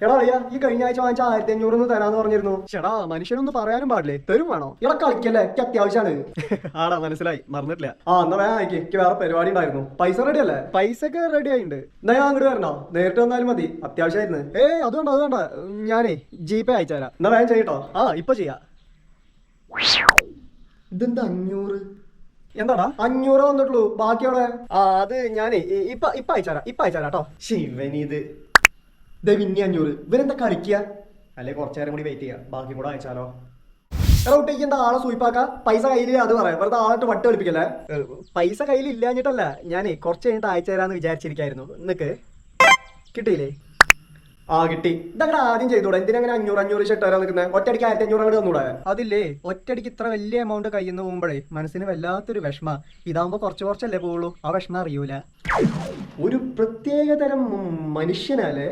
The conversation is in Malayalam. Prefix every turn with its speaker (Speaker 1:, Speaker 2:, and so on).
Speaker 1: എടാ അളിയാ ഈ കഴിഞ്ഞ ആഴ്ച വാങ്ങിച്ച 1500 തരാന്ന് പറഞ്ഞിരുന്നു. ചേടാ മനുഷ്യനൊന്ന് പറയാനും പാടില്ലേ, തരും വേണോ? ഇവിടെ കളിക്കല്ലേ, എനിക്ക് അത്യാവശ്യമാണ്. ആടാ മനസ്സിലായി, മറന്നിട്ടില്ല. എന്നാ വേഗം അയക്ക്, എനിക്ക് വേറെ പരിപാടി ഉണ്ടായിരുന്നു. പൈസ റെഡി അല്ലേ? പൈസ ഒക്കെ റെഡി ആയിട്ടുണ്ട്. എന്നാ ഞാൻ അങ്ങോട്ട് വരണോ? നേരിട്ട് വന്നാലും മതി, അത്യാവശ്യമായിരുന്നു. അതുകൊണ്ട് ഞാനേ ജിപേ അയച്ചുതരാം. എന്നാ വേഗം ചെയ്യട്ടോ. ഇപ്പൊ ചെയ്യാം. ഇതെന്താ 500? എന്താടാ 500 വന്നിട്ടുള്ളൂ, ബാക്കിയോടെ? അത് ഞാനേ ഇപ്പൊ അയച്ചുതരാം കേട്ടോ. ശിവനിത് പിന്നെ 500. ഇവരെന്താ കളിക്കുക? അല്ലെ കുറച്ചു നേരം കൂടി വെയിറ്റ് ചെയ്യാം, ബാക്കി കൂടെ അയച്ചാലോ. കുട്ടിക്ക് എന്താ ആളെ സൂയിപ്പാക്ക? പൈസ കയ്യിലില്ല അത് പറയാം, വെറുതെ ആളിട്ട് വട്ട് കളിപ്പിക്കല്ലേ. പൈസ കയ്യിൽ ഇല്ലാഞ്ഞിട്ടല്ല, ഞാനേ കുറച്ച് കഴിഞ്ഞിട്ട് അയച്ചു തരാന്ന് വിചാരിച്ചിരിക്കായിരുന്നു. നിനക്ക് കിട്ടിയില്ലേ? കിട്ടി. ഇതങ്ങനെ ആദ്യം ചെയ്തൂടെ? എന്തിനങ്ങനെ 500 ഷർട്ട് തരാൻ നിൽക്കുന്നത്? ഒറ്റയടിക്ക് 1500 അങ്ങോട്ട് തന്നൂടെ? അതില്ലേ, ഒറ്റയടിക്ക് ഇത്ര വലിയ എമൗണ്ട് കയ്യിൽ നിന്ന് പോകുമ്പോഴേ മനസ്സിന് വല്ലാത്തൊരു വിഷമ. ഇതാകുമ്പോ കുറച്ചല്ലേ പോവുള്ളൂ, ആ വിഷമം അറിയൂല. ഒരു പ്രത്യേക തരം മനുഷ്യനല്ലേ.